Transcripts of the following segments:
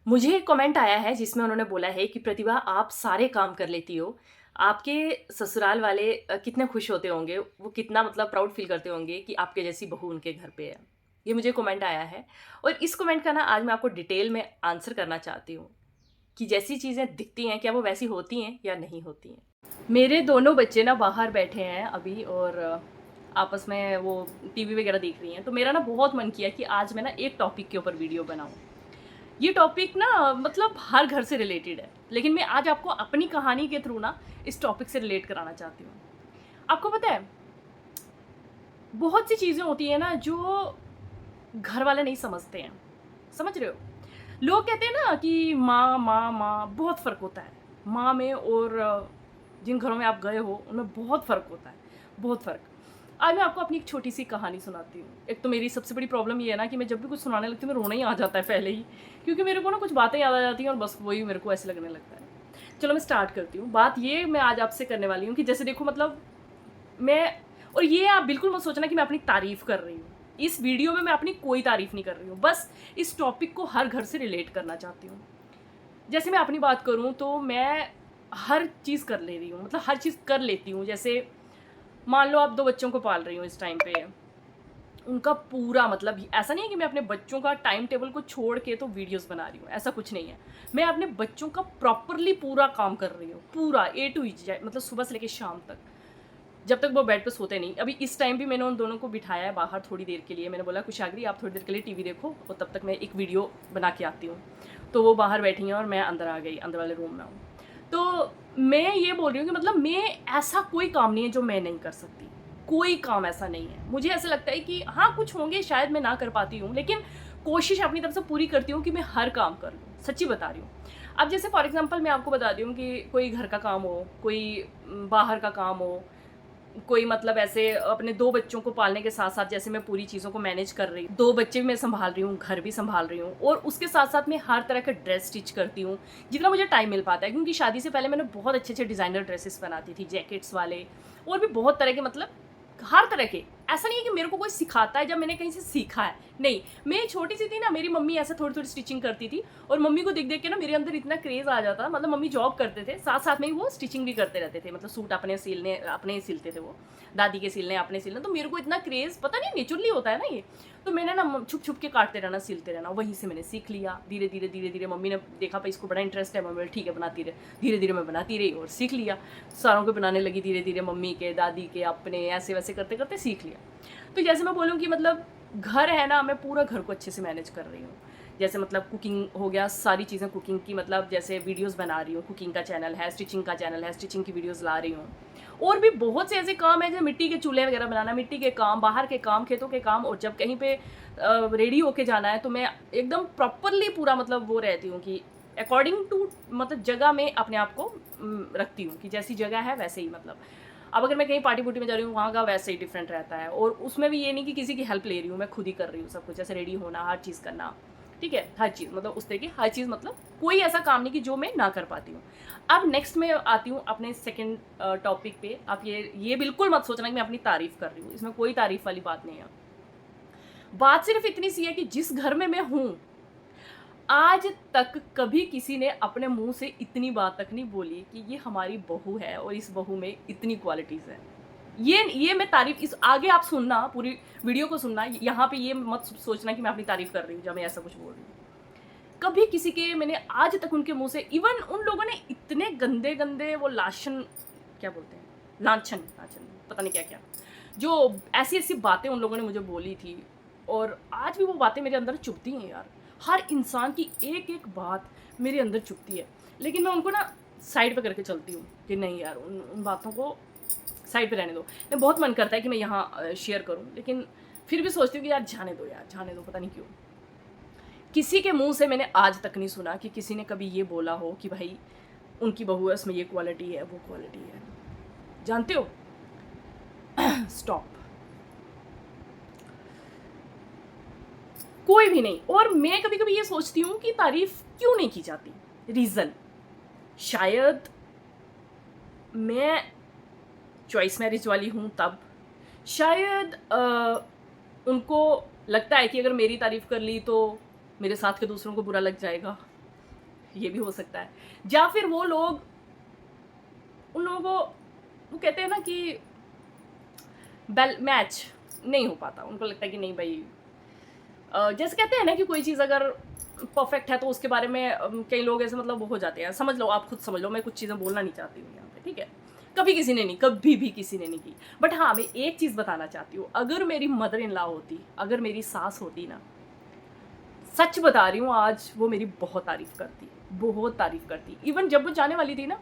मुझे एक कमेंट आया है जिसमें उन्होंने बोला है कि प्रतिभा आप सारे काम कर लेती हो। आपके ससुराल वाले कितने खुश होते होंगे, वो कितना मतलब प्राउड फ़ील करते होंगे कि आपके जैसी बहू उनके घर पे है। ये मुझे कमेंट आया है और इस कमेंट का ना आज मैं आपको डिटेल में आंसर करना चाहती हूँ कि जैसी चीज़ें दिखती हैं क्या वो वैसी होती हैं या नहीं होती हैं। मेरे दोनों बच्चे ना बाहर बैठे हैं अभी और आपस में वो टीवी वगैरह देख रही हैं। तो मेरा ना बहुत मन किया कि आज मैं ना एक टॉपिक के ऊपर वीडियो बनाऊँ। ये टॉपिक ना मतलब हर घर से रिलेटेड है, लेकिन मैं आज आपको अपनी कहानी के थ्रू ना इस टॉपिक से रिलेट कराना चाहती हूँ। आपको पता है, बहुत सी चीज़ें होती हैं ना जो घर वाले नहीं समझते हैं, समझ रहे हो? लोग कहते हैं ना कि माँ, माँ, माँ, बहुत फ़र्क होता है। माँ में और जिन घरों में आप गए हो, उनमें बहुत फ़र्क होता है, बहुत फ़र्क। आज मैं आपको अपनी एक छोटी-सी कहानी सुनाती हूँ। एक तो मेरी सबसे बड़ी प्रॉब्लम ये है ना कि मैं जब भी कुछ सुनाने लगती हूँ, मैं रोना ही आ जाता है पहले ही, क्योंकि मेरे को ना कुछ बातें याद आ जाती हैं और बस वही मेरे को ऐसे लगने लगता है। चलो मैं स्टार्ट करती हूँ। बात ये मैं आज आपसे करने वाली हूँ कि जैसे देखो मतलब मैं और ये आप बिल्कुल मत सोचना कि मैं अपनी तारीफ़ कर रही हूँ। इस वीडियो में मैं अपनी कोई तारीफ़ नहीं कर रही हूँ, बस इस टॉपिक को हर घर से रिलेट करना चाहती हूँ। जैसे मैं अपनी बात करूँ तो मैं हर चीज़ कर ले रही हूँ, मतलब हर चीज़ कर लेती हूँ। जैसे मान लो आप 2 बच्चों को पाल रही हो इस टाइम पे, उनका पूरा मतलब ऐसा नहीं है कि मैं अपने बच्चों का टाइम टेबल को छोड़ के तो वीडियोज़ बना रही हूँ, ऐसा कुछ नहीं है। मैं अपने बच्चों का प्रॉपरली पूरा काम कर रही हूँ, पूरा ए टू ज़ेड मतलब सुबह से लेके शाम तक, जब तक वो बेड पे सोते नहीं। अभी इस टाइम भी मैंने उन दोनों को बिठाया है बाहर थोड़ी देर के लिए। मैंने बोला कुशाग्री आप थोड़ी देर के लिए टीवी देखो और तब तक मैं एक वीडियो बना के आती हूँ। तो वो बाहर बैठी हैं और मैं अंदर आ गई, अंदर वाले रूम में हूँ। तो मैं ये बोल रही हूँ कि मतलब मैं ऐसा कोई काम नहीं है जो मैं नहीं कर सकती। कोई काम ऐसा नहीं है। मुझे ऐसा लगता है कि हाँ, कुछ होंगे शायद मैं ना कर पाती हूँ, लेकिन कोशिश अपनी तरफ से पूरी करती हूँ कि मैं हर काम कर लूँ। सच्ची बता रही हूँ। अब जैसे फॉर एग्ज़ाम्पल मैं आपको बताती हूँ कि कोई घर का काम हो, कोई बाहर का काम हो, कोई मतलब ऐसे अपने 2 बच्चों को पालने के साथ-साथ जैसे मैं पूरी चीज़ों को मैनेज कर रही हूँ। 2 बच्चे भी मैं सँभाल रही हूँ, घर भी सँभाल रही हूँ और उसके साथ-साथ मैं हर तरह का ड्रेस स्टिच करती हूँ, जितना मुझे टाइम मिल पाता है। क्योंकि शादी से पहले मैंने बहुत अच्छे-अच्छे डिज़ाइनर ड्रेसेस बनाती थी, जैकेट्स वाले और भी बहुत तरह के मतलब हर तरह के। ऐसा नहीं है कि मेरे को कोई सिखाता है, जब मैंने कहीं से सीखा है, नहीं। मैं छोटी-सी थी ना, मेरी मम्मी ऐसे थोड़ी-थोड़ी स्टिचिंग करती थी और मम्मी को देख-देख के ना मेरे अंदर इतना क्रेज़ आ जाता, मतलब मम्मी जॉब करते थे, साथ-साथ में ही वो स्टिचिंग भी करते रहते थे, मतलब सूट अपने ही सिलते थे वो। दादी के सिलने, अपने सिलने, तो मेरे को इतना क्रेज़ पता नहीं नेचुरली होता है ना ये। तो मैंने ना छुप-छुप के काटते रहना, सिलते रहना, वहीं से मैंने सीख लिया। धीरे-धीरे, धीरे-धीरे मम्मी ने देखा भाई इसको बड़ा इंटरेस्ट है, मम्मी बोली ठीक है बनाती रहे। धीरे-धीरे मैं बनाती रही और सीख लिया। सारों के बनाने लगी धीरे-धीरे, मम्मी के, दादी के, अपने, ऐसे-वैसे करते-करते सीख लिया। तो जैसे मैं बोलूँ कि मतलब घर है ना, मैं पूरा घर को अच्छे से मैनेज कर रही हूँ। जैसे मतलब कुकिंग हो गया, सारी चीज़ें कुकिंग की, मतलब जैसे वीडियोज़ बना रही हूँ, कुकिंग का चैनल है, स्टिचिंग का चैनल है, स्टिचिंग की वीडियोज़ ला रही हूँ। और भी बहुत से ऐसे काम हैं जैसे मिट्टी के चूल्हे वगैरह बनाना, मिट्टी के काम, बाहर के काम, खेतों के काम, और जब कहीं पे रेडी होके जाना है तो मैं एकदम प्रॉपरली पूरा मतलब वो रहती हूँ कि अकॉर्डिंग टू मतलब जगह में अपने आप को रखती हूँ कि जैसी जगह है वैसे ही मतलब। अब अगर मैं कहीं पार्टी-वार्टी में जा रही हूँ, वहाँ का वैसे ही डिफरेंट रहता है और उसमें भी ये नहीं कि किसी की हेल्प ले रही हूँ, मैं खुद ही कर रही हूँ सब कुछ, जैसे रेडी होना, हर चीज़ करना, ठीक है? हर चीज़ मतलब उस तरह की हर चीज़, मतलब कोई ऐसा काम नहीं कि जो मैं ना कर पाती हूँ। अब नेक्स्ट मैं आती हूँ अपने सेकंड टॉपिक पे। आप ये बिल्कुल मत सोचना कि मैं अपनी तारीफ़ कर रही हूँ, इसमें कोई तारीफ़ वाली बात नहीं है। बात सिर्फ़ इतनी सी है कि जिस घर में मैं हूँ, आज तक कभी किसी ने अपने मुँह से इतनी बात तक नहीं बोली कि ये हमारी बहू है और इस बहू में इतनी क्वालिटीज़ हैं। ये मैं तारीफ़ इस आगे आप सुनना, पूरी वीडियो को सुनना, यहाँ पे ये मत सोचना कि मैं अपनी तारीफ़ कर रही हूँ जब मैं ऐसा कुछ बोल रही हूँ। कभी किसी के मैंने आज तक उनके मुँह से, इवन उन लोगों ने इतने गंदे-गंदे वो लाछन क्या बोलते हैं? लांछन लांछन पता नहीं क्या-क्या, जो ऐसी-ऐसी बातें उन लोगों ने मुझे बोली थी और आज भी वो बातें मेरे अंदर चुभती हैं यार। हर इंसान की एक-एक बात मेरे अंदर चुभती है। लेकिन मैं उनको ना साइड पे करके चलती हूँ कि नहीं यार, उन उन बातों को साइड पे रहने दो। मैं बहुत मन करता है कि मैं यहाँ शेयर करूँ, लेकिन फिर भी सोचती हूँ कि यार जाने दो, पता नहीं क्यों। किसी के मुँह से मैंने आज तक नहीं सुना कि किसी ने कभी ये बोला हो कि भाई उनकी बहू है, उसमें ये क्वालिटी है, वो क्वालिटी है। जानते हो? स्टॉप। कोई भी नहीं। और मैं कभी-कभी ये सोचती हूँ कि तारीफ़ क्यों नहीं की जाती? रीज़न शायद मैं चॉइस मैरिज वाली हूँ तब। शायद उनको लगता है कि अगर मेरी तारीफ़ कर ली तो मेरे साथ के दूसरों को बुरा लग जाएगा। ये भी हो सकता है। या फिर वो लोग, उन लोगों को, वो कहते हैं ना कि बैल मैच नहीं हो पाता, उनको लगता है कि नहीं भाई, जैसे कहते हैं ना कि कोई चीज़ अगर परफेक्ट है तो उसके बारे में कई लोग ऐसे मतलब वो हो जाते हैं। समझ लो, आप खुद समझ लो, मैं कुछ चीज़ें बोलना नहीं चाहती हूँ यहाँ पे, ठीक है। कभी किसी ने नहीं, कभी भी किसी ने नहीं की। बट हाँ, मैं एक चीज़ बताना चाहती हूँ, अगर मेरी मदर इन लॉ होती, अगर मेरी सास होती ना, सच बता रही हूँ, आज वो मेरी बहुत तारीफ करती, बहुत तारीफ करती। इवन जब वो जाने वाली थी ना,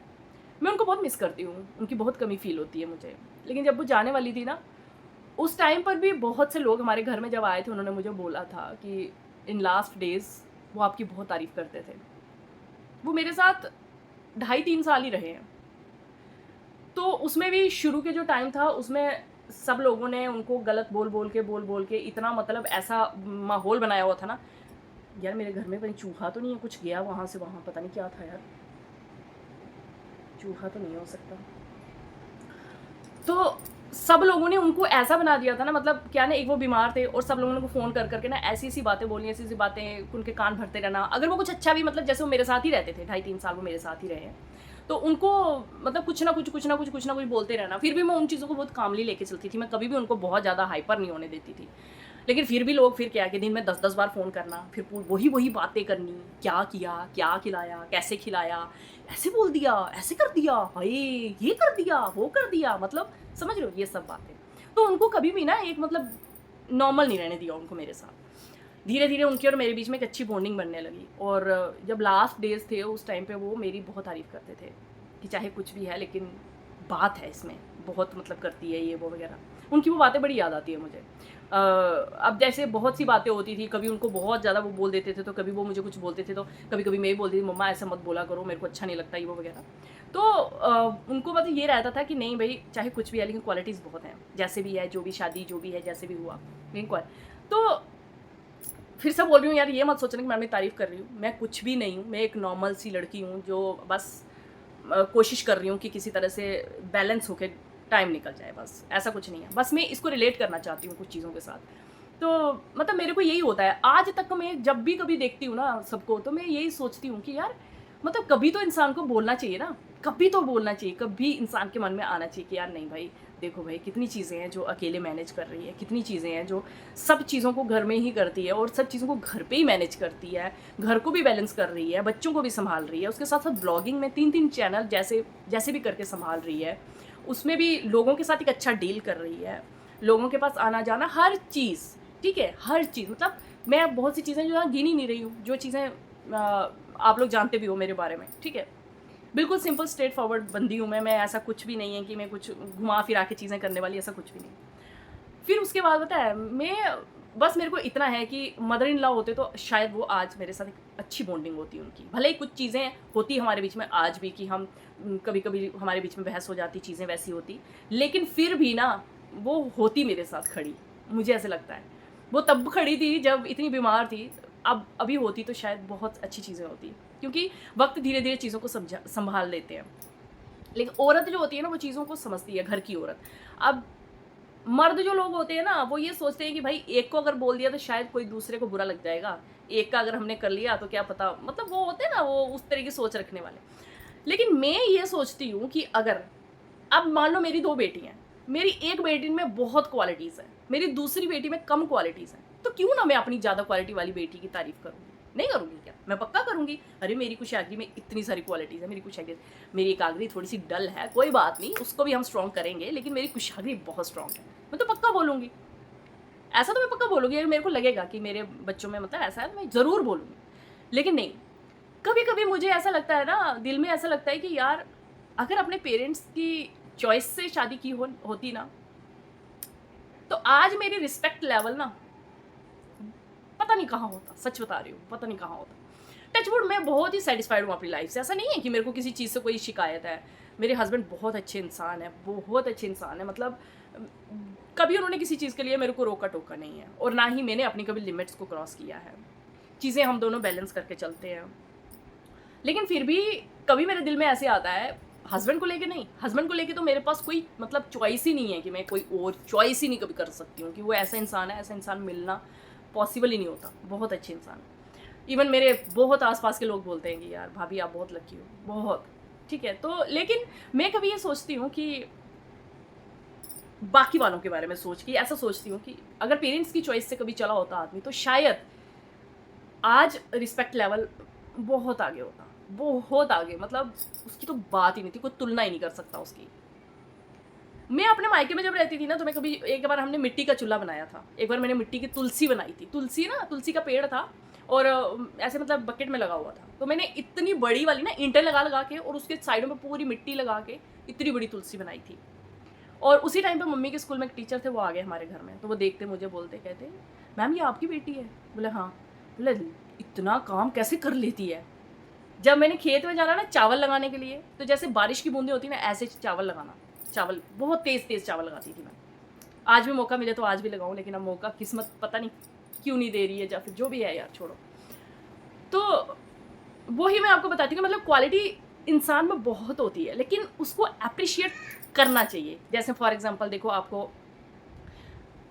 मैं उनको बहुत मिस करती हूँ, उनकी बहुत कमी फील होती है मुझे। लेकिन जब वो जाने वाली थी ना, उस टाइम पर भी बहुत से लोग हमारे घर में जब आए थे, उन्होंने मुझे बोला था कि इन लास्ट डेज वो आपकी बहुत तारीफ करते थे। वो मेरे साथ 2.5-3 साल ही रहे हैं, तो उसमें भी शुरू के जो टाइम था उसमें सब लोगों ने उनको गलत बोल के इतना मतलब ऐसा माहौल बनाया हुआ था ना। यार मेरे घर में कहीं चूहा तो नहीं है, कुछ गया वहाँ से वहाँ, पता नहीं क्या था यार, चूहा तो नहीं हो सकता। तो सब लोगों ने उनको ऐसा बना दिया था ना, मतलब क्या ना, एक वो बीमार थे और सब लोगों ने उनको फ़ोन कर करके ना ऐसी ऐसी बातें बोली, ऐसी ऐसी बातें, उनके कान भरते रहना। अगर वो कुछ अच्छा भी, मतलब जैसे वो मेरे साथ ही रहते थे, 2.5-3 साल वो मेरे साथ ही रहे हैं, तो उनको मतलब कुछ ना कुछ बोलते रहना। फिर भी मैं उन चीज़ों को बहुत कामली लेके चलती थी, मैं कभी भी उनको बहुत ज़्यादा हाइपर नहीं होने देती थी। लेकिन फिर भी लोग, फिर क्या कि दिन में 10-10 बार फ़ोन करना, फिर वही बातें करनी, क्या किया, क्या खिलाया, कैसे खिलाया, ऐसे बोल दिया, ऐसे कर दिया, हाय ये कर दिया, वो कर दिया, मतलब समझ रहे हो ये सब बातें। तो उनको कभी भी ना एक मतलब नॉर्मल नहीं रहने दिया उनको मेरे साथ। धीरे धीरे उनकी और मेरे बीच में एक अच्छी बॉन्डिंग बनने लगी, और जब लास्ट डेज थे उस टाइम पे वो मेरी बहुत तारीफ़ करते थे कि चाहे कुछ भी है लेकिन बात है इसमें, बहुत मतलब करती है ये वो वगैरह। उनकी वो बातें बड़ी याद आती है मुझे। अब जैसे बहुत सी बातें होती थी, कभी उनको बहुत ज़्यादा वो बोल देते थे, तो कभी वो मुझे कुछ बोलते थे, तो कभी कभी मैं ही बोलती थी, मम्मा ऐसा मत बोला करो, मेरे को अच्छा नहीं लगता ये वो वगैरह। तो उनको मतलब ये रहता था कि नहीं भाई, चाहे कुछ भी है लेकिन क्वालिटीज़ बहुत हैं, जैसे भी है, जो भी शादी जो भी है, जैसे भी हुआ, लेकिन तो फिर से बोल रही हूँ यार, ये मत सोचना कि मैं अपनी तारीफ़ कर रही हूँ, मैं कुछ भी नहीं हूँ, मैं एक नॉर्मल सी लड़की हूँ जो बस कोशिश कर रही हूँ कि किसी तरह से बैलेंस होके टाइम निकल जाए, बस ऐसा कुछ नहीं है। बस मैं इसको रिलेट करना चाहती हूँ कुछ चीज़ों के साथ। तो मतलब मेरे को यही होता है, आज तक मैं जब भी कभी देखती हूँ ना सबको, तो मैं यही सोचती हूँ कि यार मतलब कभी तो इंसान को बोलना चाहिए ना, कभी तो बोलना चाहिए, कभी इंसान के मन में आना चाहिए कि यार नहीं भाई, देखो भाई कितनी चीज़ें हैं जो अकेले मैनेज कर रही है, कितनी चीज़ें हैं जो सब चीज़ों को घर में ही करती है और सब चीज़ों को घर पे ही मैनेज करती है, घर को भी बैलेंस कर रही है, बच्चों को भी संभाल रही है, उसके साथ साथ ब्लॉगिंग में 3-3 चैनल जैसे जैसे भी करके संभाल रही है, उसमें भी लोगों के साथ एक अच्छा डील कर रही है, लोगों के पास आना जाना हर चीज़, ठीक है, हर चीज़, मतलब मैं बहुत सी चीज़ें जो है गिन ही नहीं रही हूँ, जो चीज़ें आप लोग जानते भी हो मेरे बारे में, ठीक है। बिल्कुल सिंपल स्ट्रेट फॉरवर्ड बंदी हूँ मैं, ऐसा कुछ भी नहीं है कि मैं कुछ घुमा फिरा के चीज़ें करने वाली, ऐसा कुछ भी नहीं। फिर उसके बाद पता है, मैं बस मेरे को इतना है कि मदर इन लॉ होते तो शायद वो आज मेरे साथ एक अच्छी बॉन्डिंग होती उनकी। भले ही कुछ चीज़ें होती हमारे बीच में आज भी कि हम कभी-कभी हमारे बीच में बहस हो जाती, चीज़ें वैसी होती, लेकिन फिर भी ना वो होती मेरे साथ खड़ी, मुझे ऐसे लगता है। वो तब खड़ी थी जब इतनी बीमार थी, अब अभी होती तो शायद बहुत अच्छी चीज़ें होती, क्योंकि वक़्त धीरे-धीरे चीज़ों को सँभाल लेते हैं। लेकिन औरत जो होती है ना, वो चीज़ों को समझती है, घर की औरत। अब मर्द जो लोग होते हैं ना, वो ये सोचते हैं कि भाई एक को अगर बोल दिया तो शायद कोई दूसरे को बुरा लग जाएगा, एक का अगर हमने कर लिया तो क्या पता, मतलब वो होते हैं ना वो उस तरह की सोच रखने वाले। लेकिन मैं ये सोचती हूँ कि अगर अब मान लो मेरी 2 बेटी हैं, मेरी एक बेटी में बहुत क्वालिटीज़ हैं, मेरी दूसरी बेटी में कम क्वालिटीज़ हैं, तो क्यों ना मैं अपनी ज़्यादा क्वालिटी वाली बेटी की तारीफ़ करूँ? नहीं करूँगी क्या? मैं पक्का करूँगी। अरे मेरी कुशाग्री में इतनी सारी क्वालिटीज़ है, मेरी एकाग्री थोड़ी-सी डल है, कोई बात नहीं, उसको भी हम स्ट्रॉन्ग करेंगे, लेकिन मेरी कुशाग्री बहुत स्ट्रॉन्ग है। मैं तो पक्का बोलूँगी। ऐसा तो मैं पक्का बोलूँगी, अगर मेरे को लगेगा कि मेरे बच्चों में मतलब ऐसा है, तो मैं ज़रूर बोलूँगी। लेकिन नहीं, कभी-कभी मुझे ऐसा लगता है ना, दिल में ऐसा लगता है कि यार अगर अपने पेरेंट्स की चॉइस से शादी की होती ना, तो आज मेरी रिस्पेक्ट लेवल ना पता नहीं कहाँ होता, सच बता रही हूँ, पता नहीं कहाँ होता। टचवुड मैं बहुत ही सैटिस्फाइड हूँ अपनी लाइफ से, ऐसा नहीं है कि मेरे को किसी चीज़ से कोई शिकायत है। मेरे हस्बैंड बहुत अच्छे इंसान है, बहुत अच्छे इंसान है, मतलब कभी उन्होंने किसी चीज़ के लिए मेरे को रोका-टोका नहीं है, और ना ही मैंने अपनी कभी लिमिट्स को क्रॉस किया है। चीज़ें हम दोनों बैलेंस करके चलते हैं। लेकिन फिर भी कभी मेरे दिल में ऐसे आता है, हस्बैंड को लेके नहीं, हस्बैंड को लेके तो मेरे पास कोई मतलब चॉइस ही नहीं है कि मैं कोई और चॉइस ही नहीं कभी कर सकती हूँ कि वो ऐसा इंसान है, ऐसा इंसान मिलना पॉसिबल ही नहीं होता, बहुत अच्छे इंसान है। इवन मेरे बहुत आस-पास के लोग बोलते हैं कि यार भाभी आप बहुत लकी हो, बहुत। ठीक है, तो लेकिन मैं कभी ये सोचती हूँ कि बाकी वालों के बारे में सोच के ऐसा सोचती हूँ कि अगर पेरेंट्स की चॉइस से कभी चला होता आदमी तो शायद आज रिस्पेक्ट लेवल बहुत आगे होता, बहुत आगे, मतलब उसकी तो बात ही नहीं थी, कोई तुलना ही नहीं कर सकता उसकी। मैं अपने मायके में जब रहती थी ना, तो मैं कभी एक बार हमने मिट्टी का चूल्हा बनाया था। एक बार मैंने मिट्टी की तुलसी बनाई थी। तुलसी ना, तुलसी का पेड़ था और ऐसे मतलब बकेट में लगा हुआ था। तो मैंने इतनी बड़ी वाली ना ईंटें लगा-लगा के और उसके साइडों में पूरी मिट्टी लगा के इतनी बड़ी तुलसी बनाई थी। और उसी टाइम पे मम्मी के स्कूल में एक टीचर थे, वो आ गए हमारे घर में। तो वो देखते मुझे बोलते कहते, "मैम ये आपकी बेटी है?" बोले, "हाँ।" बोले, "इतना काम कैसे कर लेती है?" जब मैंने खेत में जाना ना चावल लगाने के लिए, तो जैसे बारिश की बूंदें होती है ना, ऐसे चावल लगाना। चावल बहुत तेज़-तेज़ चावल लगाती थी मैं। आज भी मौका मिले तो आज भी लगाऊँ, लेकिन अब मौका किस्मत पता नहीं क्यों नहीं दे रही है, या फिर जो भी है यार छोड़ो। तो वही मैं आपको बताती हूँ कि मतलब क्वालिटी इंसान में बहुत होती है, लेकिन उसको एप्रिशिएट करना चाहिए। जैसे फॉर एग्ज़ाम्पल देखो, आपको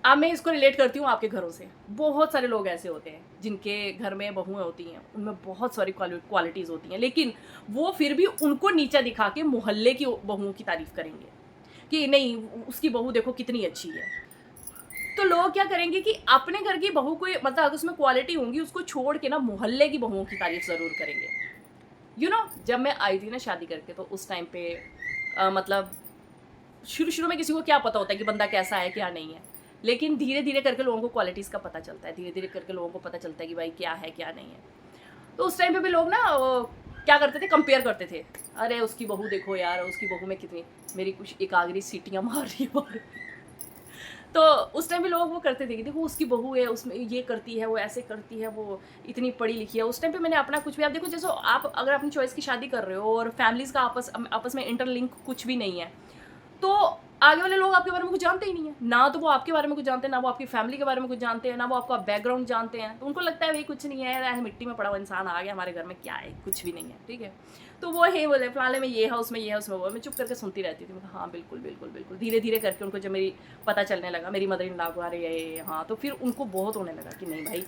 अब मैं इसको रिलेट करती हूँ आपके घरों से। बहुत सारे लोग ऐसे होते हैं जिनके घर में बहुएँ होती हैं, उनमें बहुत सारी क्वालिटीज़ होती हैं, लेकिन वो फिर भी उनको नीचा दिखा के मोहल्ले की बहुओं की तारीफ़ करेंगे कि नहीं, उसकी बहू देखो कितनी अच्छी है। तो लोग क्या करेंगे कि अपने घर की बहू को मतलब अगर उसमें क्वालिटी होंगी, उसको छोड़ के ना मोहल्ले की बहुओं की तारीफ़ ज़रूर करेंगे। जब मैं आई थी ना शादी करके, तो उस टाइम पे मतलब शुरू-शुरू में किसी को क्या पता होता है कि बंदा कैसा है, क्या नहीं है। लेकिन धीरे-धीरे करके लोगों को क्वालिटीज़ का पता चलता है, धीरे-धीरे करके लोगों को पता चलता है कि भाई क्या है, क्या नहीं है। तो उस टाइम पे भी लोग ना क्या करते थे, कंपेयर करते थे। अरे उसकी बहू देखो यार, उसकी बहू में कितनी, मेरी कुछ एकाग्री सीटियाँ मार रही है बाहर। तो उस टाइम पे लोग वो करते थे कि देखो उसकी बहू है, उसमें ये करती है, वो ऐसे करती है, वो इतनी पढ़ी लिखी है। उस टाइम पे मैंने अपना कुछ भी, आप देखो जैसे आप अगर अपनी चॉइस की शादी कर रहे हो और फैमिलीज़ का आपस में इंटरलिंक कुछ भी नहीं है, तो आगे वाले लोग आपके बारे में कुछ जानते ही नहीं है। ना तो वो आपके बारे में कुछ जानते हैं, ना वो आपकी फैमिली के बारे में कुछ जानते हैं, ना वो आपका बैकग्राउंड जानते हैं। तो उनको लगता है भई कुछ नहीं है यार, ऐसे मिट्टी में पड़ा हुआ इंसान आ गया हमारे घर में, क्या है, कुछ भी नहीं है, ठीक है? तो वो है बोले फलाने में ये है, उसमें ये है, उसमें वो है। मैं चुप करके सुनती रहती थी। मैं कहा हाँ, बिल्कुल, बिल्कुल, बिल्कुल। धीरे-धीरे करके उनको जब मेरी पता चलने लगा, मेरी मदर इन लॉ को, अरे ये हाँ, तो फिर उनको बहुत होने लगा कि नहीं भाई,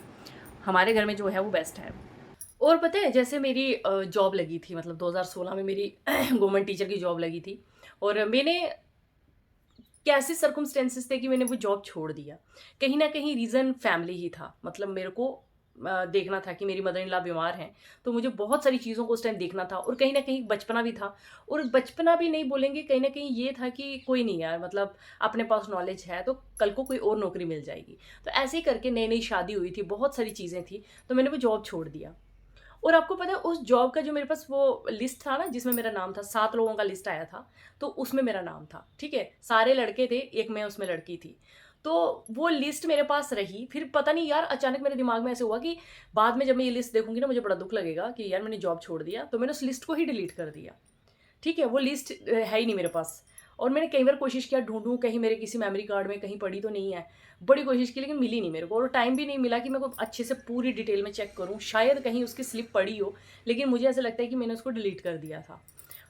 हमारे घर में जो है वो बेस्ट है। और पता है जैसे मेरी जॉब लगी थी, मतलब 2016 में मेरी गवर्नमेंट टीचर की जॉब लगी थी और मैंने कैसे सर्कमस्टेंसेस थे कि मैंने वो जॉब छोड़ दिया। कहीं न कहीं रीज़न फैमिली ही था। मतलब मेरे को देखना था कि मेरी मदर इन लॉ बीमार हैं, तो मुझे बहुत सारी चीज़ों को उस टाइम देखना था और कहीं न कहीं बचपना भी था और बचपना भी नहीं बोलेंगे, कहीं न कहीं ये था कि कोई नहीं यार, मतलब अपने पास नॉलेज है तो कल को कोई और नौकरी मिल जाएगी। तो ऐसे ही करके नई-नई शादी हुई थी, बहुत सारी चीज़ें थी, तो मैंने वो जॉब छोड़ दिया। और आपको पता है उस जॉब का जो मेरे पास वो लिस्ट था ना, जिसमें मेरा नाम था, 7 लोगों का लिस्ट आया था, तो उसमें मेरा नाम था, ठीक है? सारे लड़के थे, एक मैं उसमें लड़की थी। तो वो लिस्ट मेरे पास रही, फिर पता नहीं यार अचानक मेरे दिमाग में ऐसे हुआ कि बाद में जब मैं ये लिस्ट देखूँगी ना, मुझे बड़ा दुःख लगेगा कि यार मैंने जॉब छोड़ दिया, तो मैंने उस लिस्ट को ही डिलीट कर दिया। ठीक है? वो लिस्ट है ही नहीं मेरे पास और मैंने कई बार कोशिश किया ढूँढूँ, कहीं मेरे किसी मेमोरी कार्ड में कहीं पड़ी तो नहीं है। बड़ी कोशिश की लेकिन मिली नहीं मेरे को और टाइम भी नहीं मिला कि मैं को अच्छे से पूरी डिटेल में चेक करूँ। शायद कहीं उसकी स्लिप पड़ी हो, लेकिन मुझे ऐसा लगता है कि मैंने उसको डिलीट कर दिया था।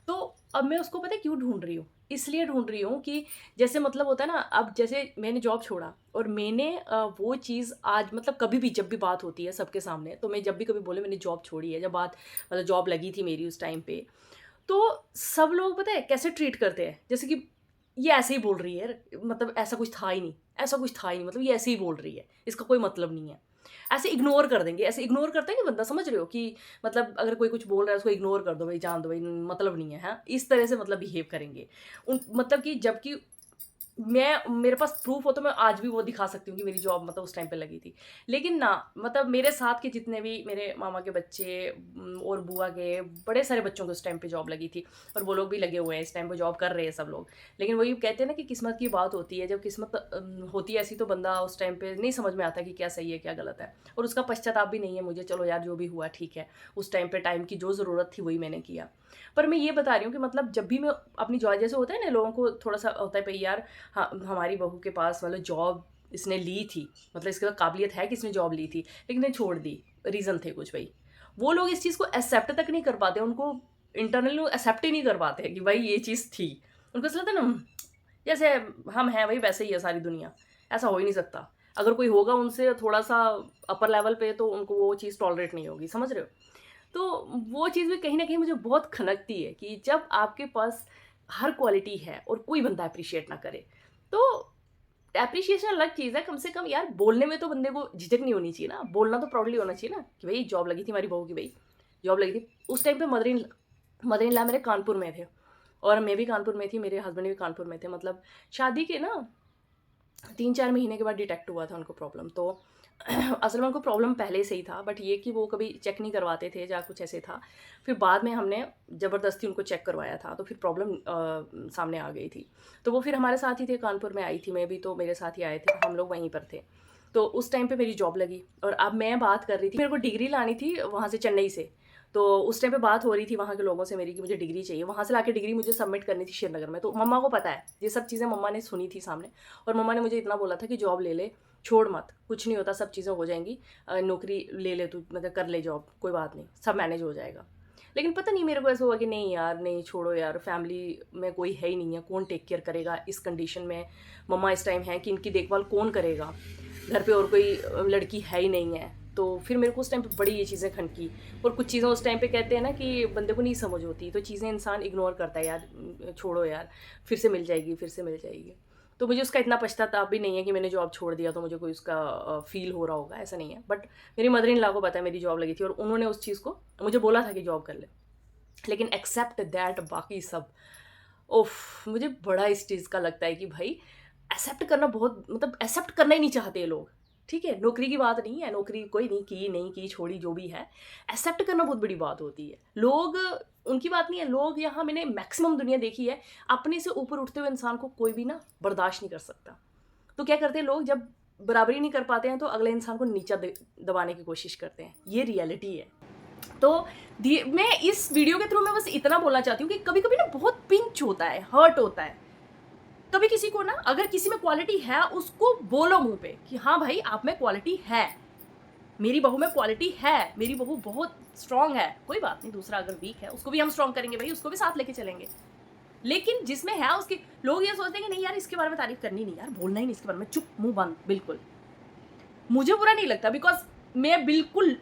तो अब मैं उसको पता है क्यों ढूँढ रही हूँ? इसलिए ढूँढ रही हूँ कि जैसे मतलब होता है ना, अब जैसे मैंने जॉब छोड़ा और मैंने वो चीज़ आज मतलब कभी भी जब भी बात होती है सबके सामने, तो मैं जब भी कभी बोले मैंने जॉब छोड़ी है, जब बात मतलब जॉब लगी थी मेरी उस टाइम पे, तो सब लोग पता है कैसे ट्रीट करते हैं, जैसे कि ये ऐसे ही बोल रही है, मतलब ऐसा कुछ था ही नहीं, ऐसा कुछ था ही नहीं, मतलब ये ऐसे ही बोल रही है, इसका कोई मतलब नहीं है। ऐसे इग्नोर कर देंगे, ऐसे इग्नोर करते हैं कि बंदा, समझ रहे हो कि मतलब अगर कोई कुछ बोल रहा है उसको इग्नोर कर दो भाई, जान दो भाई, मतलब नहीं है, हाँ? इस तरह से मतलब बिहेव करेंगे। उन मतलब कि जबकि मेरे पास प्रूफ़ हो तो मैं आज भी वो दिखा सकती हूँ कि मेरी जॉब मतलब उस टाइम पे लगी थी। लेकिन ना, मतलब मेरे साथ के जितने भी मेरे मामा के बच्चे और बुआ के बड़े सारे बच्चों को उस टाइम पे जॉब लगी थी और वो लोग भी लगे हुए हैं, इस टाइम पे जॉब कर रहे हैं सब लोग। लेकिन वही कहते हैं ना कि किस्मत की बात होती है, जब किस्मत होती है ऐसी तो बंदा उस टाइम पे नहीं समझ में आता कि क्या सही है, क्या गलत है। और उसका पश्चाताप भी नहीं है मुझे, चलो यार जो भी हुआ ठीक है। उस टाइम पे टाइम की जो ज़रूरत थी वही मैंने किया। पर मैं ये बता रही हूँ कि मतलब जब भी मैं अपनी जॉब, जैसे होता है ना लोगों को थोड़ा-सा होता है भई यार, हाँ, हमारी बहू के पास मतलब जॉब इसने ली थी, मतलब इसके पास काबिलियत है कि इसने जॉब ली थी, लेकिन ने छोड़ दी, रीज़न थे कुछ भई। वो लोग इस चीज़ को एक्सेप्ट तक नहीं कर पाते, उनको इंटरनली वो एक्सेप्ट ही नहीं कर पाते कि भाई ये चीज़ थी। उनको ऐसा लगता है ना, जैसे हम हैं वही वैसे ही है सारी दुनिया, ऐसा हो ही नहीं सकता। अगर कोई होगा उनसे थोड़ा-सा अपर लेवल पे तो उनको वो चीज़ टॉलरेट नहीं होगी, समझ रहे हो? तो वो चीज़ भी कहीं न कहीं मुझे बहुत खनकती है कि जब आपके पास हर क्वालिटी है और कोई बंदा एप्रिशिएट ना करे, तो एप्रिशिएशन अलग चीज़ है, कम से कम यार बोलने में तो बंदे को झिझक नहीं होनी चाहिए ना, बोलना तो प्राउडली होना चाहिए ना कि भई जॉब लगी थी हमारी बहू की भई, जॉब लगी थी। उस टाइम पे मदर इन लॉ मेरे कानपुर में थे और मैं भी कानपुर में थी, मेरे हस्बैंड भी कानपुर में थे। मतलब शादी के ना 3-4 महीने के बाद डिटेक्ट हुआ था उनको प्रॉब्लम। तो असल में उनको प्रॉब्लम पहले से ही था, बट ये कि वो कभी चेक नहीं करवाते थे या कुछ ऐसे था। फिर बाद में हमने ज़बरदस्ती उनको चेक करवाया था, तो फिर प्रॉब्लम सामने आ गई थी। तो वो फिर हमारे साथ ही थे, कानपुर में आई थी, मैं भी तो मेरे साथ ही आए थे, हम लोग वहीं पर थे। तो उस टाइम पे मेरी जॉब लगी और अब मैं बात कर रही थी, मेरे को डिग्री लानी थी वहाँ से, चेन्नई से। तो उस टाइम पे बात हो रही थी वहाँ के लोगों से मेरी कि मुझे डिग्री चाहिए। वहाँ से लाके डिग्री मुझे सबमिट करनी थी श्रीनगर में। तो मम्मा को पता है, ये सब चीज़ें मम्मा ने सुनी थी सामने, और मम्मा ने मुझे इतना बोला था कि जॉब ले ले, छोड़ मत, कुछ नहीं होता, सब चीज़ें हो जाएँगी। नौकरी ले ले तू, मतलब कर ले जॉब, कोई बात नहीं, सब मैनेज हो जाएगा। लेकिन पता नहीं मेरे को ऐसा हुआ कि नहीं यार, नहीं छोड़ो यार, फैमिली में कोई है ही नहीं है, कौन टेक केयर करेगा इस कंडीशन में। मम्मा इस टाइम हैं कि इनकी देखभाल कौन करेगा? घर पे और कोई लड़की है ही नहीं है। तो फिर मेरे को उस टाइम पे बड़ी ये चीज़ें खनकी। और कुछ चीज़ें उस टाइम पे कहते हैं ना कि बंदे को नहीं समझ होती, तो चीज़ें इंसान इग्नोर करता है, यार छोड़ो यार, फिर से मिल जाएगी, फिर से मिल जाएगी। तो मुझे उसका इतना पश्चाताप भी नहीं है कि मैंने जॉब छोड़ दिया तो मुझे कोई उसका फ़ील हो रहा होगा, ऐसा नहीं है। बट मेरी मदर इन लॉ को पता है मेरी जॉब लगी थी और उन्होंने उस चीज़ को मुझे बोला था कि जॉब कर ले। लेकिन एक्सेप्ट दैट बाकी सब, उफ़! मुझे बड़ा इस चीज़ का लगता है कि भाई एक्सेप्ट करना बहुत, मतलब एक्सेप्ट करना ही नहीं चाहते ये लोग। ठीक है? नौकरी की बात नहीं है, नौकरी कोई नहीं की, छोड़ी, जो भी है। एक्सेप्ट करना बहुत बड़ी बात होती है। लोग, उनकी बात नहीं है, लोग यहाँ मैंने मैक्सिमम दुनिया देखी है, अपने से ऊपर उठते हुए इंसान को कोई भी ना बर्दाश्त नहीं कर सकता। तो क्या करते हैं लोग, जब बराबरी नहीं कर पाते हैं तो अगले इंसान को नीचा दबाने की कोशिश करते हैं। ये रियलिटी है। तो मैं इस वीडियो के थ्रू मैं बस इतना बोलना चाहती हूँ कि कभी-कभी ना बहुत पिंच होता है, हर्ट होता है। कभी किसी को ना, अगर किसी में क्वालिटी है उसको बोलो मुँह पे कि हाँ भाई आप में क्वालिटी है, मेरी बहू में क्वालिटी है, मेरी बहू बहुत स्ट्रॉन्ग है। कोई बात नहीं, दूसरा अगर वीक है उसको भी हम स्ट्रॉन्ग करेंगे भाई, उसको भी साथ लेके चलेंगे। लेकिन जिसमें है उसके, लोग ये सोचते हैं कि नहीं यार इसके बारे में तारीफ करनी नहीं यार, बोलना ही नहीं इसके बारे में, चुप, मुँह बंद, बिल्कुल। मुझे बुरा नहीं लगता, बिकॉज़ मैं बिल्कुल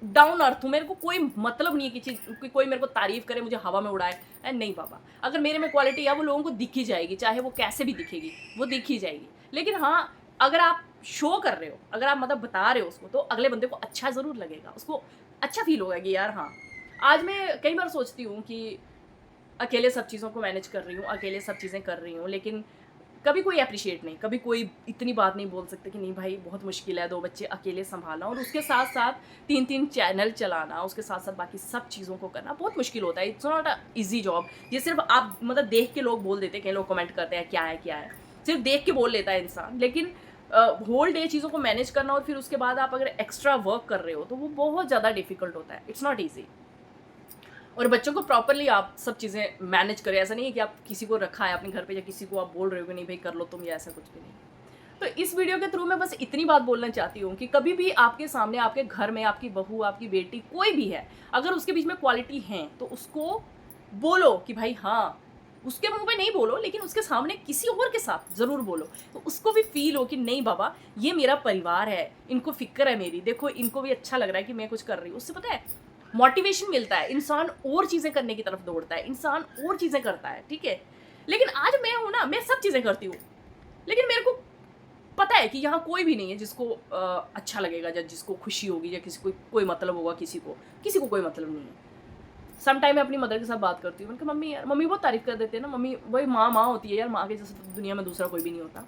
डाउन अर्थ हूँ, मेरे को कोई मतलब नहीं है कि कि कोई मेरे को तारीफ़ करे, मुझे हवा में उड़ाए। नहीं बाबा, अगर मेरे में क्वालिटी है वो लोगों को दिख ही जाएगी, चाहे वो कैसे भी दिखेगी, वो दिख ही जाएगी। लेकिन हाँ, अगर आप शो कर रहे हो, अगर आप मतलब बता रहे हो उसको, तो अगले बंदे को अच्छा ज़रूर लगेगा, उसको अच्छा फ़ील होगा कि यार हाँ। आज मैं कई बार सोचती हूँ कि अकेले सब चीज़ों को मैनेज कर रही हूँ, अकेले सब चीज़ें कर रही हूँ, लेकिन कभी कोई एप्रिशिएट नहीं, कभी कोई इतनी बात नहीं बोल सकता कि नहीं भाई बहुत मुश्किल है 2 बच्चे अकेले सँभालना, और उसके साथ-साथ 3-3 चैनल चलाना, उसके साथ-साथ बाकी सब चीज़ों को करना बहुत मुश्किल होता है। It's not a easy job. ये सिर्फ़ आप मतलब देख के लोग बोल देते हैं, कई लोग कमेंट करते हैं क्या है, क्या है? सिर्फ़ देख के बोल लेता है इंसान, लेकिन होल डे चीज़ों को मैनेज करना और फिर उसके बाद आप अगर एक्स्ट्रा वर्क कर रहे हो, तो वो बहुत ज़्यादा डिफ़िकल्ट होता है। It's not easy. और बच्चों को प्रॉपर्ली आप सब चीज़ें मैनेज करें। ऐसा नहीं है कि आप किसी को रखा है अपने घर पे या किसी को आप बोल रहे हो कि नहीं भाई कर लो तुम, या ऐसा कुछ भी नहीं। तो इस वीडियो के थ्रू मैं बस इतनी बात बोलना चाहती हूँ कि कभी भी आपके सामने, आपके घर में आपकी बहू, आपकी बेटी, कोई भी है, अगर उसके बीच में क्वालिटी है तो उसको बोलो कि भाई हाँ, उसके मुँह पे नहीं बोलो, लेकिन उसके सामने किसी और के साथ ज़रूर बोलो। तो उसको भी फ़ील हो कि नहीं बाबा, ये मेरा परिवार है, इनको फ़िक्र है मेरी, देखो इनको भी अच्छा लग रहा है कि मैं कुछ कर रही हूँ। उससे पता है मोटिवेशन मिलता है, इंसान और चीज़ें करने की तरफ दौड़ता है, इंसान और चीज़ें करता है, ठीक है? लेकिन आज मैं हूँ ना, मैं सब चीज़ें करती हूँ, लेकिन मेरे को पता है कि यहाँ कोई भी नहीं है जिसको अच्छा लगेगा या जिसको खुशी होगी या किसी को कोई मतलब होगा, किसी को कोई मतलब नहीं है। सम टाइम मैं अपनी मदर के साथ बात करती हूँ, मैंने कहा मम्मी यार, मम्मी बहुत तारीफ़ कर देते हैं ना, मम्मी वही माँ होती है यार, माँ के जैसे तो दुनिया में दूसरा कोई भी नहीं होता।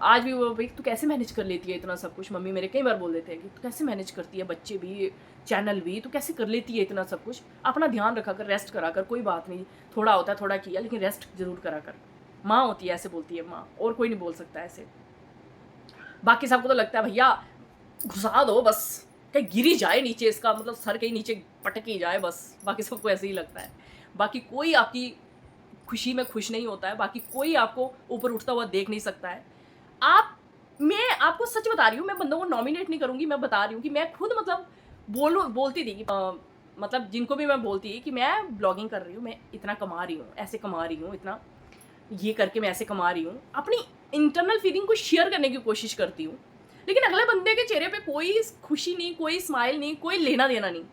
आज भी वो भाई तू कैसे मैनेज कर लेती है इतना सब कुछ, मम्मी मेरे कई बार बोल देते हैं कि तू कैसे मैनेज करती है, बच्चे भी, चैनल भी, तू कैसे कर लेती है इतना सब कुछ, अपना ध्यान रखा कर, रेस्ट करा कर, कोई बात नहीं, थोड़ा होता है थोड़ा किया, लेकिन रेस्ट जरूर करा कर। माँ होती है ऐसे बोलती है माँ, और कोई नहीं बोल सकता ऐसे। बाकी सबको तो लगता है भैया घुसा दो बस, कहीं गिरी जाए नीचे, इसका मतलब सर कहीं नीचे पटक ही जाए बस, बाकी सबको ऐसे ही लगता है। बाकी कोई आपकी खुशी में खुश नहीं होता है, बाकी कोई आपको ऊपर उठता हुआ देख नहीं सकता है। मैं आपको सच बता रही हूँ, मैं बंदों को नॉमिनेट नहीं करूँगी, मैं बता रही हूँ कि मैं खुद मतलब बोलती थी कि मतलब जिनको भी मैं बोलती कि मैं ब्लॉगिंग कर रही हूँ, मैं इतना कमा रही हूँ, ऐसे कमा रही हूँ, इतना ये करके मैं ऐसे कमा रही हूँ। अपनी इंटरनल फीलिंग को शेयर करने की कोशिश करती हूँ, लेकिन अगले बंदे के चेहरे पे कोई खुशी नहीं, कोई स्माइल नहीं, कोई लेना देना नहीं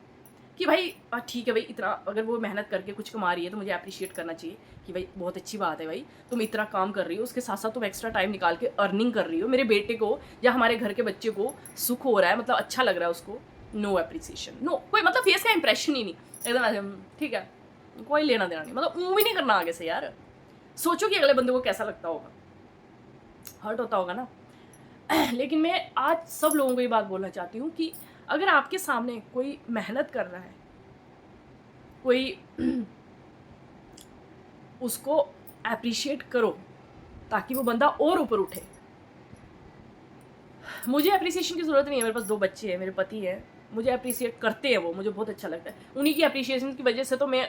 कि भाई ठीक है भाई, इतना अगर वो मेहनत करके कुछ कमा रही है तो मुझे अप्रिशिएट करना चाहिए कि भाई बहुत अच्छी बात है भाई, तुम इतना काम कर रही हो, उसके साथ साथ तुम एक्स्ट्रा टाइम निकाल के अर्निंग कर रही हो, मेरे बेटे को या हमारे घर के बच्चे को सुख हो रहा है, मतलब अच्छा लग रहा है उसको। नो अप्रिसिएशन, नो, कोई मतलब फेस का इंप्रेशन ही नहीं, एकदम ऐसे ठीक है, कोई लेना देना नहीं, मतलब ऊँ भी नहीं करना आगे से यार। सोचो कि अगले बंदे को कैसा लगता होगा, हर्ट होता होगा ना। लेकिन मैं आज सब लोगों को ये बात बोलना चाहती हूँ कि अगर आपके सामने कोई मेहनत कर रहा है, कोई उसको अप्रिशिएट करो ताकि वो बंदा और ऊपर उठे। मुझे अप्रिसिएशन की ज़रूरत नहीं है, मेरे पास 2 बच्चे हैं, मेरे पति हैं, मुझे अप्रिशिएट करते हैं वो, मुझे बहुत अच्छा लगता है। उन्हीं की अप्रिसिएशन की वजह से तो मैं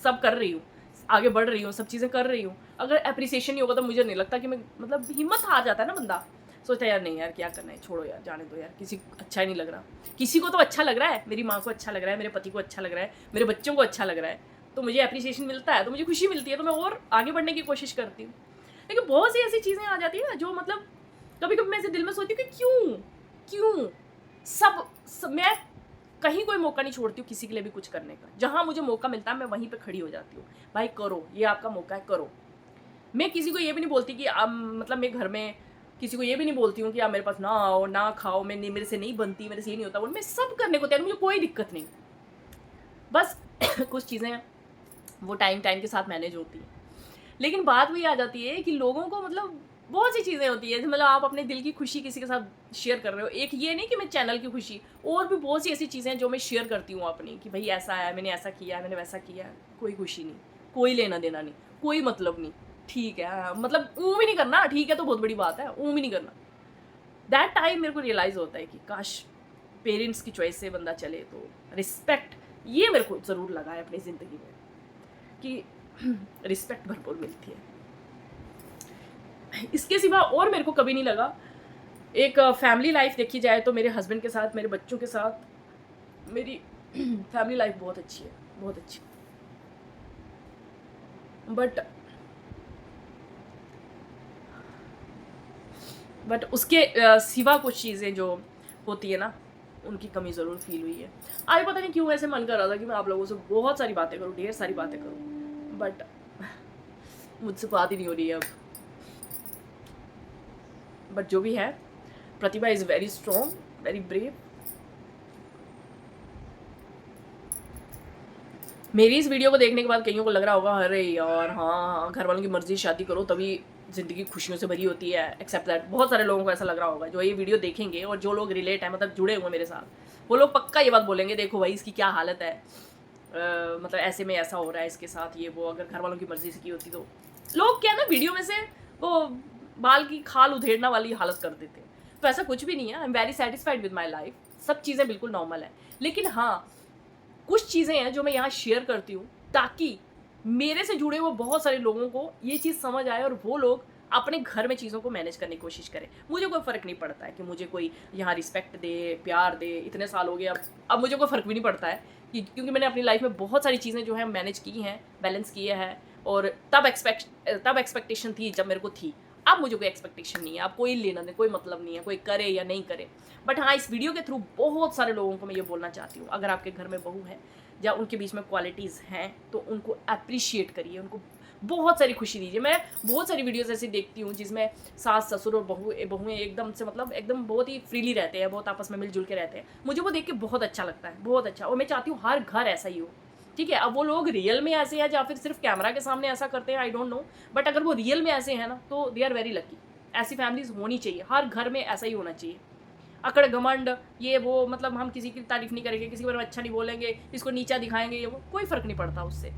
सब कर रही हूँ, आगे बढ़ रही हूँ, सब चीज़ें कर रही हूँ। अगर अप्रिसिएशन नहीं होगा तो मुझे नहीं लगता कि मैं, मतलब हिम्मत हार जाता है ना बंदा, सोचता है यार नहीं यार क्या करना है, छोड़ो यार, जाने दो यार, किसी को अच्छा ही नहीं लग रहा। किसी को तो अच्छा लग रहा है, मेरी माँ को अच्छा लग रहा है, मेरे पति को अच्छा लग रहा है, मेरे बच्चों को अच्छा लग रहा है, तो मुझे अप्रिसिएशन मिलता है, तो मुझे खुशी मिलती है, तो मैं और आगे बढ़ने की कोशिश करती हूँ। लेकिन बहुत सी ऐसी चीज़ें आ जाती है ना जो मतलब कभी कभी मैं ऐसे दिल में सोचती हूँ कि क्यों क्यों सब मैं कहीं कोई मौका नहीं छोड़ती हूँ किसी के लिए भी कुछ करने का। जहाँ मुझे मौका मिलता है मैं वहीं पे खड़ी हो जाती हूँ, भाई करो, ये आपका मौका है, करो। मैं किसी को ये भी नहीं बोलती कि आप, मतलब मैं घर में किसी को ये भी नहीं बोलती हूँ कि आप मेरे पास ना आओ ना खाओ, मैं नहीं, मेरे से नहीं बनती, मेरे से ये नहीं होता, मैं सब करने को तैयार, मुझे कोई दिक्कत नहीं। बस कुछ चीज़ें वो टाइम के साथ मैनेज होती हैं। लेकिन बात वही आ जाती है कि लोगों को, मतलब बहुत सी चीज़ें होती है, मतलब आप अपने दिल की खुशी किसी के साथ शेयर कर रहे हो, एक ये नहीं कि मैं चैनल की खुशी, और भी बहुत सी ऐसी चीज़ें जो मैं शेयर करती हूँ अपनी, कि भाई ऐसा है, मैंने ऐसा किया है, मैंने वैसा किया है, कोई खुशी नहीं, कोई लेना देना नहीं, कोई मतलब नहीं, ठीक है, मतलब ऊँ भी नहीं करना, ठीक है तो बहुत बड़ी बात है, ऊँ भी नहीं करना। दैट टाइम मेरे को रियलाइज़ होता है कि काश पेरेंट्स की चॉइस से बंदा चले तो रिस्पेक्ट, ये मेरे को ज़रूर लगा है अपनी ज़िंदगी में कि रिस्पेक्ट भरपूर मिलती है। इसके सिवा और मेरे को कभी नहीं लगा। एक फैमिली लाइफ देखी जाए तो मेरे हस्बैंड के साथ, मेरे बच्चों के साथ मेरी फैमिली लाइफ बहुत अच्छी है, बहुत अच्छी। बट उसके सिवा कुछ चीज़ें जो होती है ना, उनकी कमी ज़रूर फील हुई है। आज पता नहीं क्यों ऐसे मन कर रहा था कि मैं आप लोगों से बहुत सारी बातें करूँ, ढेर सारी बातें करूँ, बट मुझसे बात ही नहीं हो रही है अब। बट जो भी है, Pratibha is very strong, very brave. मेरी इस वीडियो को देखने के बाद कईयों को लग रहा होगा अरे यार हाँ, घर वालों की मर्जी शादी करो तभी ज़िंदगी खुशियों से भरी होती है, एक्सेप्ट दैट। बहुत सारे लोगों को ऐसा लग रहा होगा जो ये वीडियो देखेंगे, और जो लोग रिलेट हैं, मतलब जुड़े हुए मेरे साथ, वो लोग पक्का ये बात बोलेंगे, देखो भाई इसकी क्या हालत है, मतलब ऐसे में ऐसा हो रहा है इसके साथ, ये वो, अगर घर वालों की मर्जी से की होती तो। लोग क्या ना वीडियो में से वो बाल की खाल उधेड़ना वाली हालत कर देते हैं, तो ऐसा कुछ भी नहीं है। I am very satisfied with my life, सब चीज़ें बिल्कुल नॉर्मल है। लेकिन हाँ, कुछ चीज़ें हैं जो मैं यहाँ शेयर करती हूँ ताकि मेरे से जुड़े हुए बहुत सारे लोगों को ये चीज़ समझ आए और वो लोग अपने घर में चीज़ों को मैनेज करने की कोशिश करें। मुझे कोई फ़र्क नहीं पड़ता है कि मुझे कोई यहाँ रिस्पेक्ट दे, प्यार दे, इतने साल हो गए, अब मुझे कोई फ़र्क भी नहीं पड़ता है क्योंकि मैंने अपनी लाइफ में बहुत सारी चीज़ें जो है मैनेज की हैं, बैलेंस किए हैं, और तब एक्सपेक्टेशन थी जब मेरे को थी। अब मुझे कोई एक्सपेक्टेशन नहीं है, अब कोई लेना नहीं, कोई मतलब नहीं है, कोई करे या नहीं करे। बट हाँ, इस वीडियो के थ्रू बहुत सारे लोगों को मैं ये बोलना चाहती हूँ, अगर आपके घर में बहू है या उनके बीच में क्वालिटीज़ हैं तो उनको अप्रिशिएट करिए, उनको बहुत सारी खुशी दीजिए। मैं बहुत सारी वीडियोस ऐसी देखती हूँ जिसमें सास ससुर और बहुएं एकदम से, मतलब एकदम बहुत ही फ्रीली रहते हैं, बहुत आपस में मिलजुल के रहते हैं। मुझे वो देख के बहुत अच्छा लगता है, बहुत अच्छा, और मैं चाहती हूँ हर घर ऐसा ही हो। ठीक है, अब वो लोग रियल में ऐसे हैं या फिर सिर्फ कैमरा के सामने ऐसा करते हैं, आई डोंट नो, बट अगर वो रियल में ऐसे हैं ना तो दे आर वेरी लकी। ऐसी फैमिलीज होनी चाहिए, हर घर में ऐसा ही होना चाहिए। अकड़ घमंड ये वो, मतलब हम किसी की तारीफ नहीं करेंगे, किसी के बारे में अच्छा नहीं बोलेंगे, इसको नीचा दिखाएंगे, ये वो, कोई फ़र्क नहीं पड़ता उससे।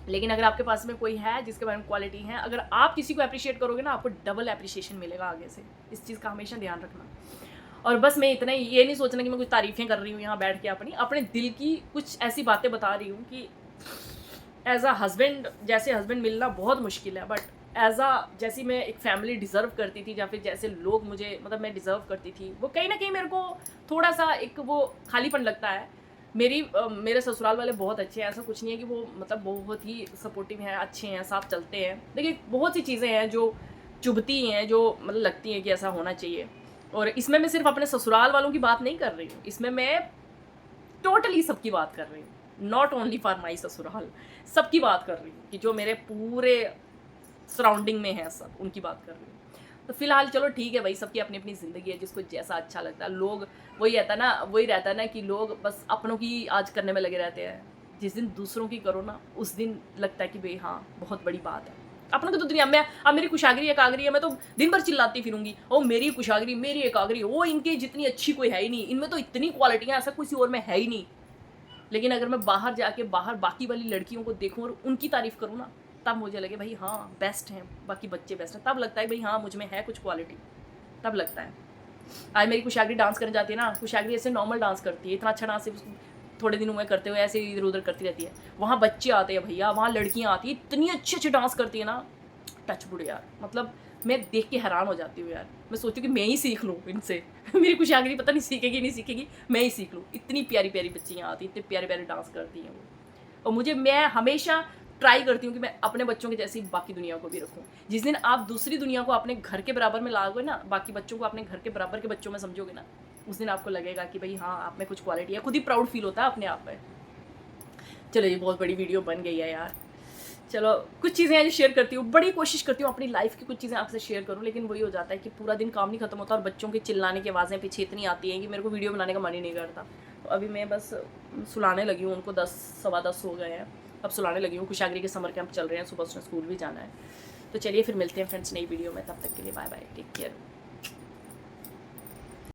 लेकिन अगर आपके पास में कोई है जिसके बारे में क्वालिटी है, अगर आप किसी को अप्रिशिएट करोगे ना, आपको डबल अप्रिशिएशन मिलेगा आगे से। इस चीज़ का हमेशा ध्यान रखना। और बस मैं इतना ही, ये नहीं सोचना कि मैं कुछ तारीफ़ें कर रही हूँ यहाँ बैठ के, अपने दिल की कुछ ऐसी बातें बता रही हूँ कि एज अ हस्बैंड, जैसे हस्बैंड मिलना बहुत मुश्किल है, बट एज अ जैसी मैं एक फैमिली डिज़र्व करती थी, या फिर जैसे लोग मुझे, मतलब मैं डिज़र्व करती थी, वो कहीं ना कहीं मेरे को थोड़ा सा एक वो खालीपन लगता है। मेरे ससुराल वाले बहुत अच्छे हैं, ऐसा कुछ नहीं है कि वो, मतलब बहुत ही सपोर्टिव हैं, अच्छे हैं, साथ चलते हैं। देखिए बहुत सी चीज़ें हैं जो चुभती हैं, जो मतलब लगती हैं कि ऐसा होना चाहिए। और इसमें मैं सिर्फ अपने ससुराल वालों की बात नहीं कर रही हूँ, इसमें मैं टोटली सबकी बात कर रही हूँ, नॉट ओनली फॉर माई ससुराल, सबकी बात कर रही हूँ कि जो मेरे पूरे सराउंडिंग में है सब, उनकी बात कर रही हूँ। तो फिलहाल चलो ठीक है भाई, सबकी अपनी अपनी ज़िंदगी है, जिसको जैसा अच्छा लगता है। लोग वही रहता है ना कि लोग बस अपनों की आज करने में लगे रहते हैं, जिस दिन दूसरों की करो ना उस दिन लगता है कि भाई हाँ बहुत बड़ी बात है। अपनों की तो दुनिया में अब मेरी कुशागरी एकागरी है, मैं तो दिन भर चिल्लाती फिरूंगी, ओ मेरी कुशागरी मेरी एकागरी, ओ इनके जितनी अच्छी कोई है ही नहीं, इनमें तो इतनी क्वालिटियाँ ऐसा किसी और में है ही नहीं। लेकिन अगर मैं बाहर जाके बाहर बाकी वाली लड़कियों को देखूं और उनकी तारीफ करूँ ना, तब मुझे लगे भाई हाँ बेस्ट हैं, बाकी बच्चे बेस्ट हैं, तब लगता है भाई हाँ मुझ में है कुछ क्वालिटी, तब लगता है। आज मेरी कुशागरी डांस करने जाती है ना, कुशागरी ऐसे नॉर्मल डांस करती है, इतना अच्छा डांस थोड़े दिन हुए करते हुए ऐसे इधर उधर करती रहती है। वहाँ बच्चे आते हैं भैया, वहाँ लड़कियाँ आती है, इतनी अच्छे अच्छे डांस करती है ना, टच वुड यार, मतलब मैं देख के हैरान हो जाती हूँ यार। मैं सोचती हूँ कि मैं ही सीख लूँ इनसे मेरी कुशागरी पता नहीं सीखेगी नहीं सीखेगी, मैं ही सीख लूँ। इतनी प्यारी प्यारी बच्चियाँ आती, इतने प्यारे प्यारे डांस करती हैं वो। और मैं हमेशा ट्राई करती हूँ कि मैं अपने बच्चों के जैसी बाकी दुनिया को भी रखूँ। जिस दिन आप दूसरी दुनिया को अपने घर के बराबर में लाओगे ना, बाकी बच्चों को अपने घर के बराबर के बच्चों में समझोगे ना, उस दिन आपको लगेगा कि भाई हाँ आप में कुछ क्वालिटी है, खुद ही प्राउड फील होता है अपने आप में। चलो ये बहुत बड़ी वीडियो बन गई है यार। चलो कुछ चीज़ें हैं जो शेयर करती हूँ, बड़ी कोशिश करती हूँ अपनी लाइफ की कुछ चीज़ें आपसे शेयर करूँ, लेकिन वही हो जाता है कि पूरा दिन काम नहीं खत्म होता और बच्चों के चिल्लाने की आवाज़ें पीछे इतनी आती हैं कि मेरे को वीडियो बनाने का मन ही नहीं करता। तो अभी मैं बस सुलाने लगी हूँ उनको, 10 सवा 10 हो गए हैं, अब सुलाने लगी हूँ। कुशागरी के समर कैंप चल रहे हैं, सुबह उसने स्कूल भी जाना है। तो चलिए फिर मिलते हैं फ्रेंड्स नई वीडियो में, तब तक के लिए बाय बाय, टेक केयर।